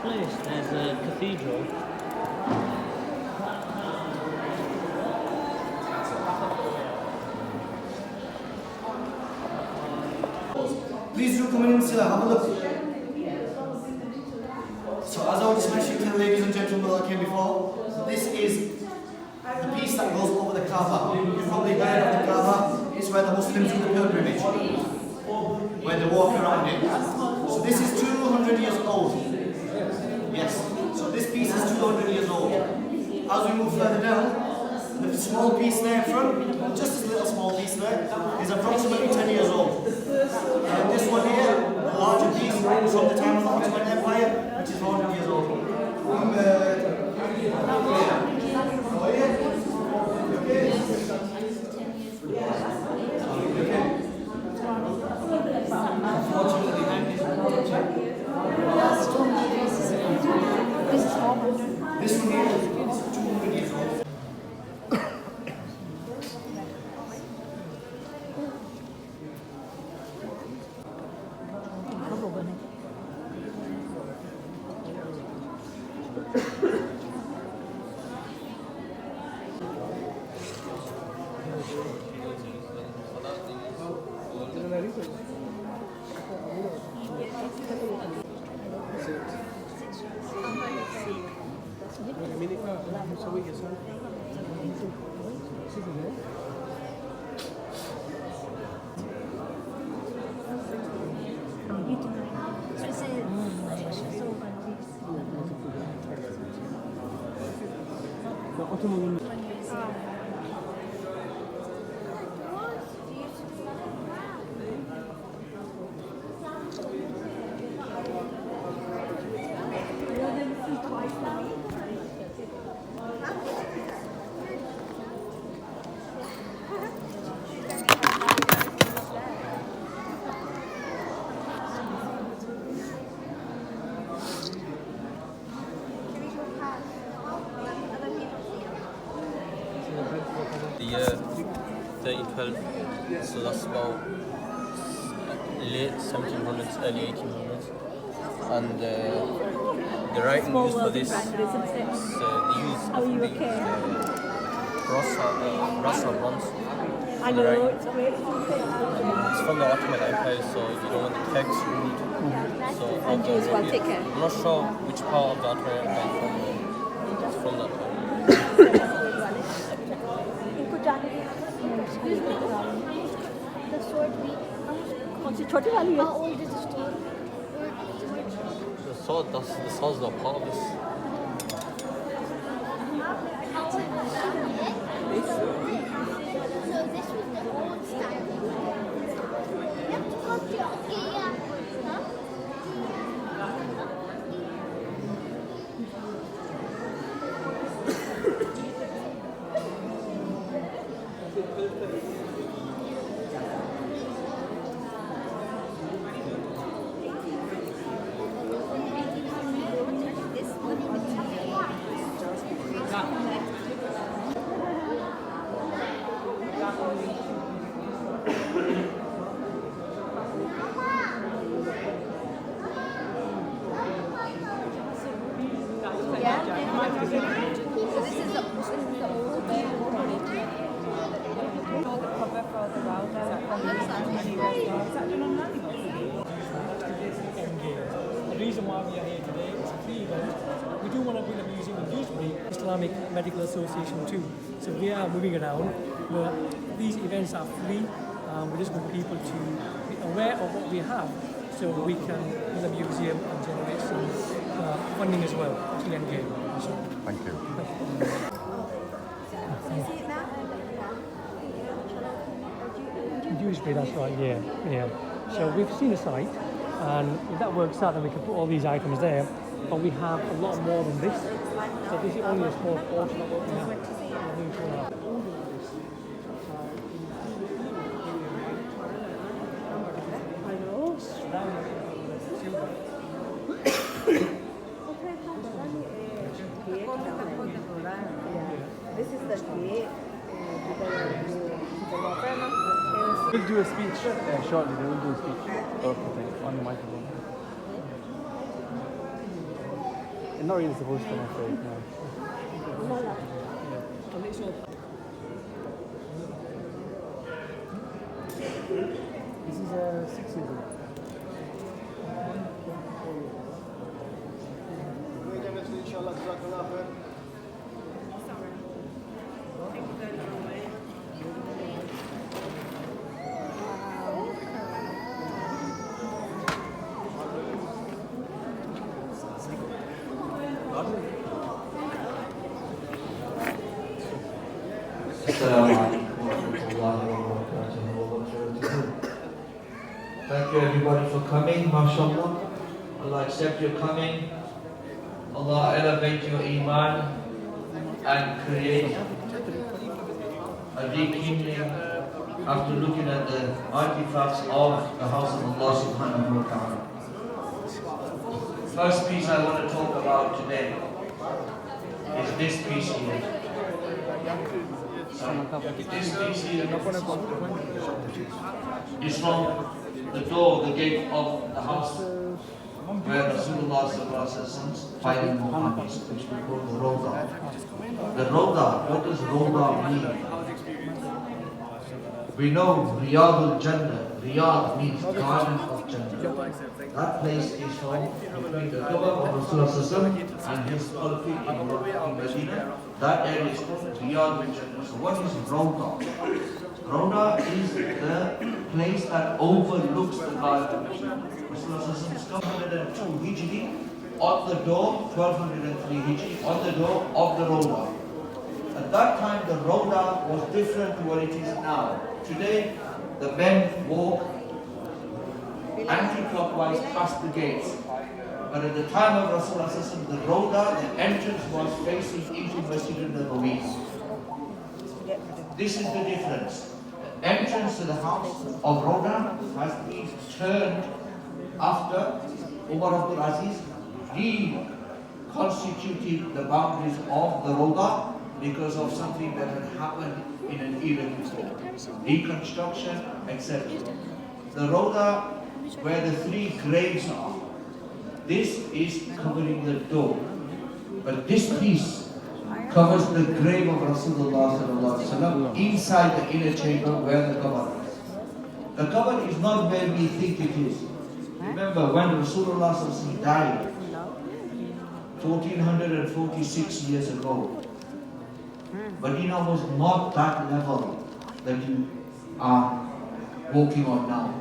place there's a cathedral. Please do come in and have a look. So as I was just mentioning to the ladies and gentlemen that came before, this is the piece that goes over the Kaaba. You've probably heard of the Kaaba. It's where the Muslims do the pilgrimage, where they walk around it. So this is 200 years old. Yes, so this piece is 200 years old. As we move further down, the small piece there in front, just this little small piece there, is approximately 10 years old. And this one here, the larger piece, from the time of the Ottoman Empire, which is 400 years old. This one here is 200 years old. The year 1312, so that's about late 1700s, early 1800s. And the writing used for this is they use Rasa bronze. I know, it's great. It's from the Ottoman Empire, so you know when the text ruled. So And Jews, well, take care. I'm not sure which part of the Ottoman Empire it's from that time. Excuse me. The sword we. How old is the sword? The sword's not part of this. So this was the old style. You have to go to Ikea. Huh? The reason why we are here today is a free event. We do want to bring the museum in Dewsbury, Islamic Medical Association too. So we are moving around, but these events are free. We just want people to be aware of what we have so we can in the museum and generate some funding as well to engage. So, Thank you. Dewsbury, that's right, yeah. So we've seen the site, and if that works out, then we can put all these items there, but we have a lot more than this. So this is only a small portion of what we have. This is the gate. We'll do a speech shortly. They will do a speech on the microphone. not really supposed to, I'm afraid. No. This is a 6 years old. Thank you everybody for coming, mashallah. Allah accept your coming. Allah elevate your iman and create a rekindling after looking at the artifacts of the house of Allah subhanahu wa ta'ala. First piece I want to talk about today is this piece here. This piece here is from the door, the gate of the house where Rasulullah final Muhammad is, which we call the Roda. The Roda, what does Roda mean? We know Riyadul Jannah. Riyadh means garden of Jannah. That place is from between the Kaaba of Rasulullah and his Qalfi in Medina. That area is called Riyadul Jannah. So what is Roda? Roda is the place that overlooks the garden. Rasulullah is 102 Hijri on the door, 1203 Hijri on the door of the Roda. At that time the Roda was different to what it is now. Today the men walk anti-clockwise past the gates. But at the time of Rasulullah, the Roda, the entrance was facing into Masjid al-Nabawi. This is the difference. The entrance to the house of Roda has been turned after Umar Abdul Aziz reconstituted the boundaries of the Roda because of something that had happened in an era before. Reconstruction, etc. The Roda, where the three graves are, this is covering the door. But this piece covers the grave of Rasulullah inside the inner chamber where the cover is. The cover is not where we think it is. Remember, when Rasulullah died 1446 years ago, Medina was not that level that you are walking on now.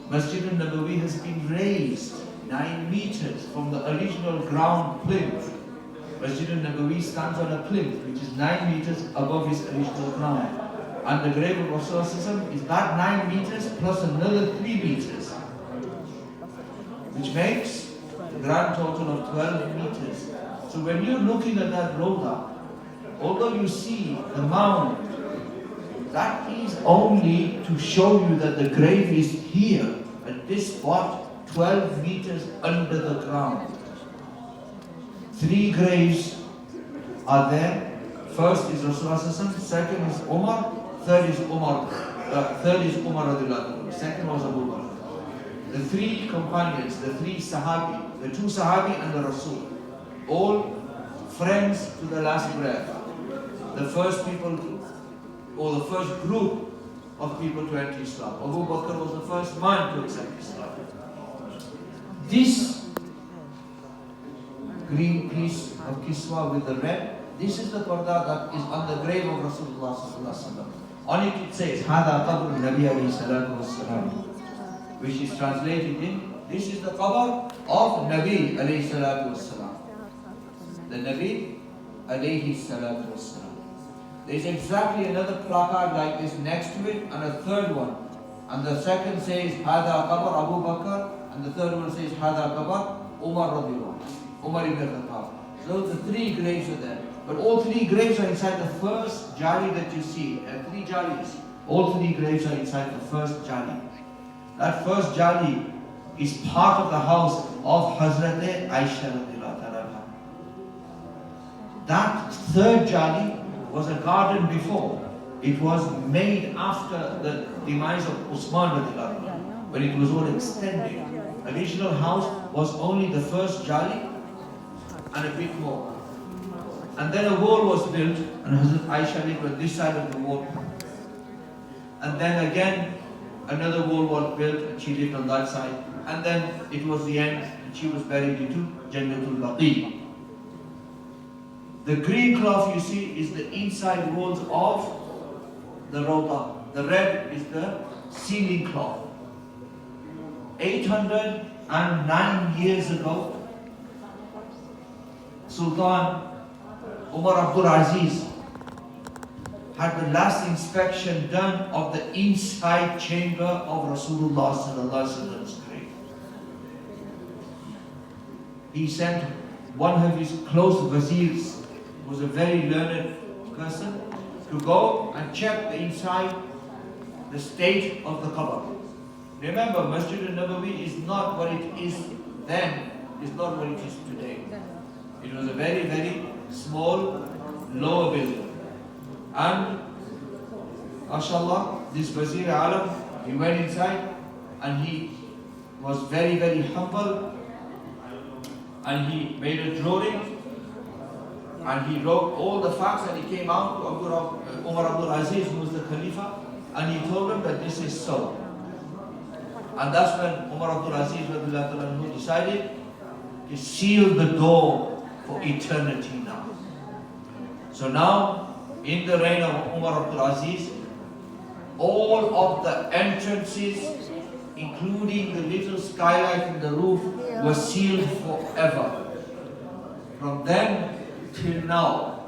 Masjid al-Nabawi has been raised 9 meters from the original ground plinth. Masjid al-Nabawi stands on a plinth which is 9 meters above its original ground. And the grave of Rasulullah is that 9 meters plus another 3 meters, which makes the grand total of 12 meters. So when you're looking at that Roda, although you see the mound, that is only to show you that the grave is here, at this spot, 12 meters under the ground. 3 graves are there. First is Rasulullah, second is Umar, third is Umar radiallahu anhu, second was Abu Bakr. The 3 companions, the 3 Sahabi, the 2 Sahabi and the Rasul, all friends to the last breath. The first people, or the first group of people to enter Islam. Abu Bakr was the first man to accept Islam. This green piece of Kiswa with the red, this is the parda that is on the grave of Rasulullah sallallahu alaihi wasallam. On it says, Hada qabr Nabi alayhi salatu wassalam, which is translated in, this is the qabr of Nabi alayhi salatu wassalam. The Nabi alayhi salatu wassalam. There is exactly another placard like this next to it and a third one. And the second says, Hada qabr Abu Bakr, and the third one says, Hada qabr Umar radiallahu anhu, Umar ibn Khattab. So the 3 graves are there. But all 3 graves are inside the first jali that you see. There are 3 jalis. All 3 graves are inside the first jali. That first jali is part of the house of Hazrat Aisha radiallahu anha. That third jali was a garden before. It was made after the demise of Usman radiallahu anhu, when it was all extended. Original house was only the first jali, and a bit more. And then a wall was built, and Hazrat Aisha lived on this side of the wall. And then again, another wall was built, and she lived on that side. And then it was the end, and she was buried into Jannatul Baqi. The green cloth you see is the inside walls of the Rawda. The red is the ceiling cloth. 809 years ago, Sultan Umar Abdul Aziz had the last inspection done of the inside chamber of Rasulullah sallallahu alaihi wasallam's grave. He sent one of his close viziers, who was a very learned person, to go and check the inside, the state of the Kaaba. Remember, Masjid al-Nabawi is not what it is then, is not what it is today. It was a very, very small, lower building. And, mashallah, this Wazir Alam, he went inside and he was very, very humble, and he made a drawing and he wrote all the facts, and he came out to Umar Abdul Aziz, who was the Khalifa, and he told him that this is so. And that's when Umar Abdul Aziz decided to seal the door for eternity now. So now, in the reign of Umar Abdul Aziz, all of the entrances, including the little skylight in the roof, were sealed forever. From then till now,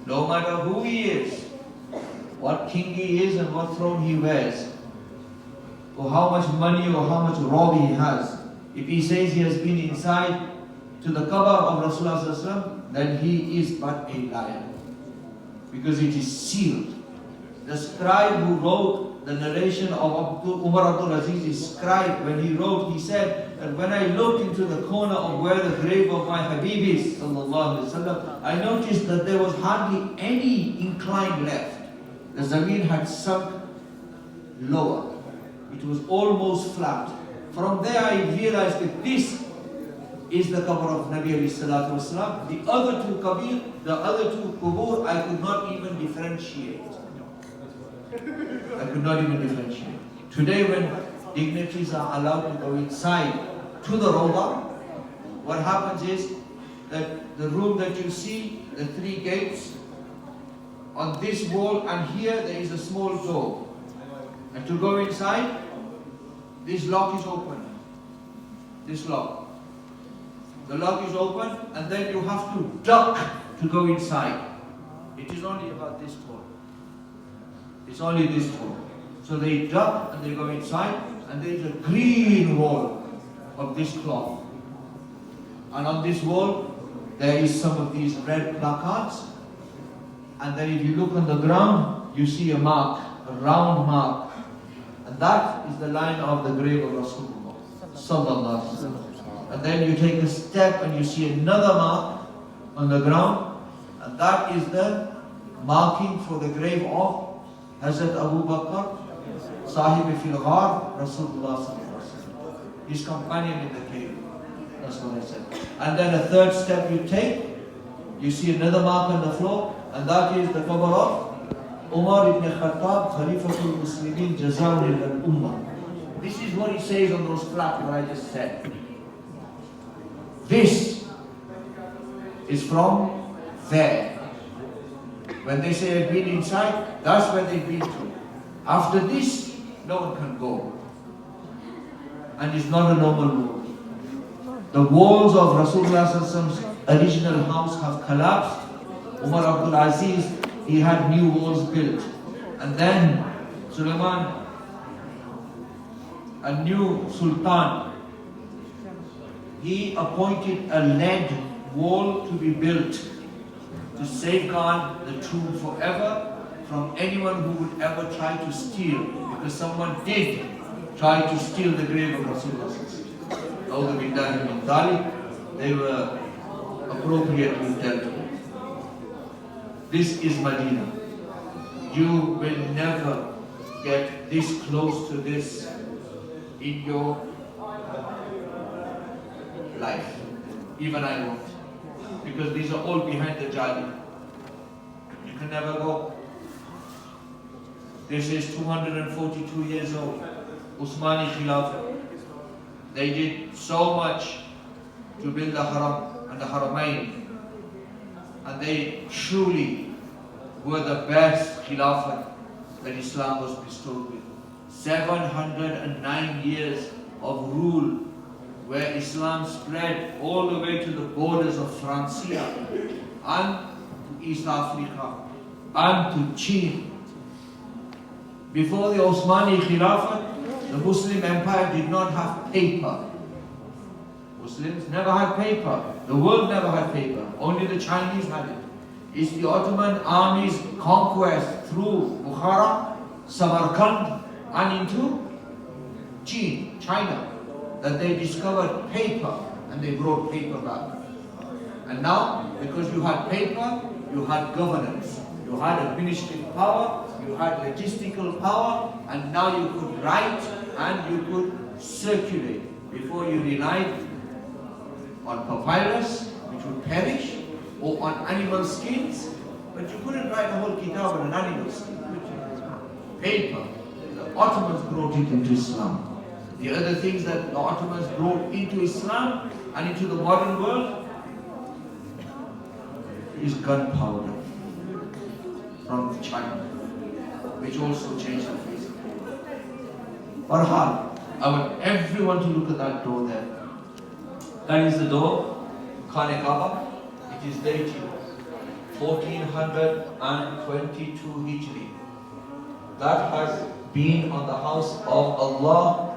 no matter who he is, what king he is and what throne he wears, or how much money or how much robe he has, if he says he has been inside to the Kaaba of Rasulullah sallallahu alaihi wasallam, then he is but a liar, because it is sealed. The scribe who wrote the narration of Umar Abdul Aziz's scribe, when he wrote, he said that when I looked into the corner of where the grave of my Habib is, sallallahu alaihi wasallam, I noticed that there was hardly any incline left. The Zameen had sunk lower. It was almost flat. From there I realized that this is the qabr of Nabi alayhi salatu wasalam. The other two qubur, I could not even differentiate. Today when dignitaries are allowed to go inside to the Rawda, what happens is that the room that you see, the three gates, on this wall and here there is a small door. And to go inside, this lock is open. This lock. The lock is open, and then you have to duck to go inside. It is only about this tall. It's only this tall. So they duck and they go inside, and there is a green wall of this cloth. And on this wall, there is some of these red placards. And then if you look on the ground, you see a mark, a round mark. And that is the line of the grave of Rasulullah sallallahu alaihi wasallam. And then you take a step and you see another mark on the ground, and that is the marking for the grave of Hazrat Abu Bakr, Sahib fil Ghar, Rasulullah sallallahu alaihi wasallam, his companion in the cave. That's what I said. And then a third step you take, you see another mark on the floor, and that is the qabr of Umar ibn Khattab, Khalifatul Muslimin, Jazawul al-Ummah. This is what he says on those plaques, what I just said. This is from there. When they say they've been inside, that's where they've been to. After this, no one can go. And it's not a normal wall. The walls of Rasulullah's original house have collapsed. Umar Abdul Aziz, he had new walls built. And then Sulaiman, a new sultan, he appointed a lead wall to be built to safeguard the tomb forever from anyone who would ever try to steal, because someone did try to steal the grave of Rasulullah. They were appropriately dealt with. This is Medina. You will never get this close to this in your life. Even I won't. Because these are all behind the jali. You can never go. This is 242 years old. Usmani Khilafah. They did so much to build the Haram and the Haramain. And they truly were the best Khilafah that Islam was bestowed with. 709 years of rule where Islam spread all the way to the borders of Francia and to East Africa and to China. Before the Osmani Khilafah, the Muslim Empire did not have paper. Muslims never had paper. The world never had paper. Only the Chinese had it. It's the Ottoman army's conquest through Bukhara, Samarkand and into China, that they discovered paper and they brought paper back. And now, because you had paper, you had governance, you had administrative power, you had logistical power, and now you could write and you could circulate. Before you relied on papyrus, which would perish, or on animal skins, but you couldn't write a whole kitab on an animal skin, could you? Paper. The Ottomans brought it into Islam. The other things that the Ottomans brought into Islam and into the modern world is gunpowder from China, which also changed the face of the world. Farhan, I want everyone to look at that door there. That is the door, Khane-e-Kaaba. It is dated 1422 Hijri. That has been on the house of Allah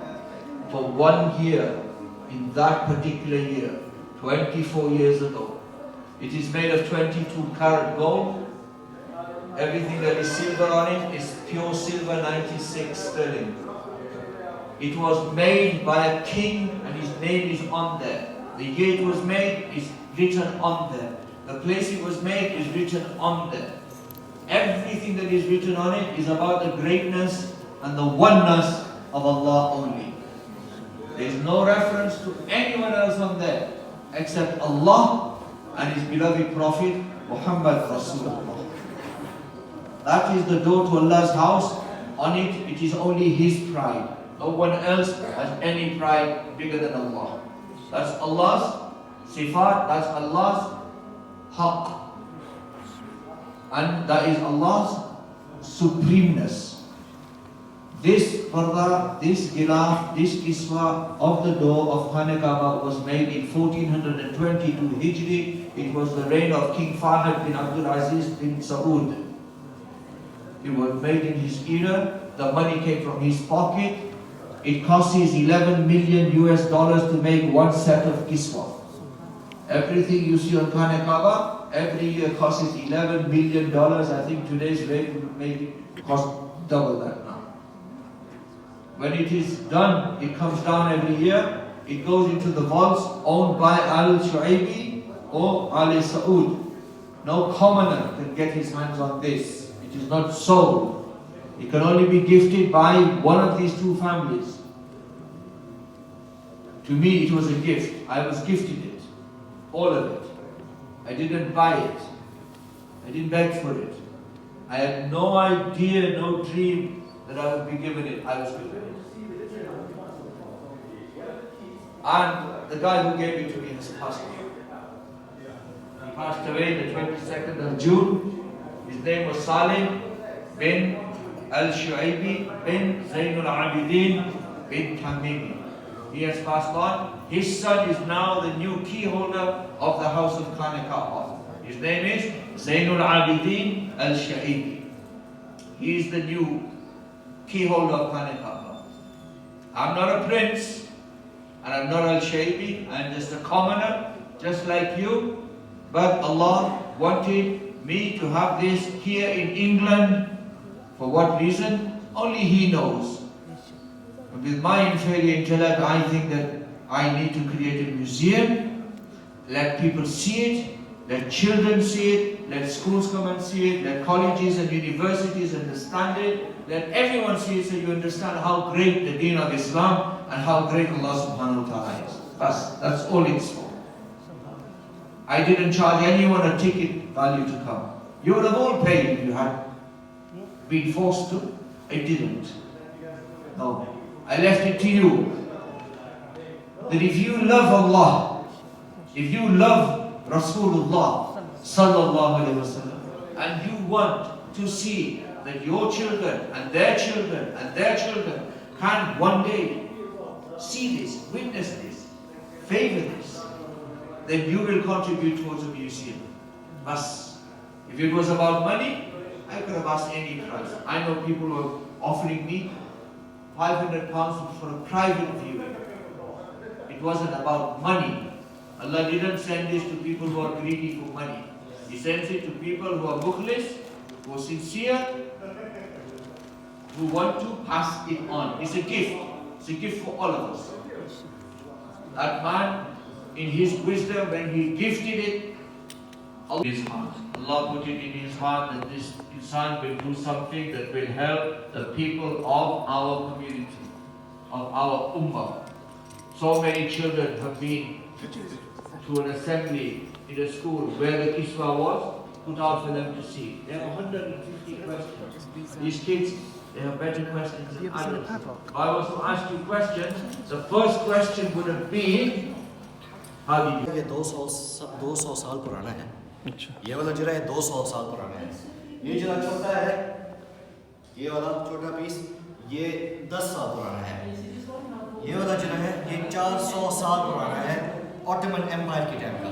for 1 year in that particular year, 24 years ago. It is made of 22 karat gold. Everything that is silver on it is pure silver, 96 sterling. It was made by a king and his name is on there. The year it was made is written on there. The place it was made is written on there. Everything that is written on it is about the greatness and the oneness of Allah only. There is no reference to anyone else on there except Allah and His beloved Prophet Muhammad Rasulullah. That is the door to Allah's house. On it, it is only His pride. No one else has any pride bigger than Allah. That's Allah's sifat, that's Allah's haqq. And that is Allah's supremeness. This parda, this gilaf, this kiswa of the door of Khane-e-Kaaba was made in 1422 Hijri. It was the reign of King Fahd bin Abdul Aziz bin Saud. It was made in his era. The money came from his pocket. It cost us $11 million to make one set of kiswa. Everything you see on Khane-e-Kaaba, every year costs $11 million. I think today's rate would make it cost double that now. When it is done, it comes down every year. It goes into the vaults owned by Al-Shu'aybi or Al-Saud. No commoner can get his hands on this. It is not sold. It can only be gifted by one of these two families. To me, it was a gift. I was gifted it. All of it. I didn't buy it. I didn't beg for it. I had no idea, no dream that I would be given it. I was given it. And the guy who gave it to me has passed away. He passed away the 22nd of June. His name was Salim bin Al-Shu'aybi bin Zainul Abidin bin Tamimi. He has passed on. His son is now the new key holder of the house of Khane-e-Kaaba. His name is Zainul Abidin Al-Shu'aybi. He is the new key holder of Khane-e-Kaaba. I'm not a prince and I'm not Al-Shu'aybi. I'm just a commoner, just like you. But Allah wanted me to have this here in England. For what reason? Only He knows. But with my inferior intellect, I think that I need to create a museum, let people see it, let children see it, let schools come and see it, let colleges and universities understand it, let everyone see it so you understand how great the deen of Islam and how great Allah subhanahu wa ta'ala is. That's all it's for. I didn't charge anyone a ticket value to come. You would have all paid if you had been forced to. I didn't. No. I left it to you. That if you love Allah, if you love Rasulullah sallallahu alaihi wasallam, and you want to see that your children and their children and their children can one day see this, witness this, favor this, then you will contribute towards a museum. But if it was about money, I could have asked any price. I know people were offering me £500 for a private viewing. It wasn't about money. Allah didn't send this to people who are greedy for money. He sends it to people who are mukhlis, who are sincere, who want to pass it on. It's a gift. It's a gift for all of us. That man, in his wisdom, when he gifted it, Allah put it in his heart that this insan will do something that will help the people of our community, of our ummah. So many children have been to an assembly in a school where the Kiswa was put out for them to see. There are 150 questions. These kids, they have better questions than others. If I was to ask you questions, the first question would have been, how did you? ये 200 साल पुराना है। ये वाला जरा है 200 साल पुराना है। ये जरा छोटा है, ये वाला छोटा पीस, ये 10 साल पुराना है। ये वाला जरा है, ये 400 साल पुराना है, ऑटोमन एम्पायर के टाइम का।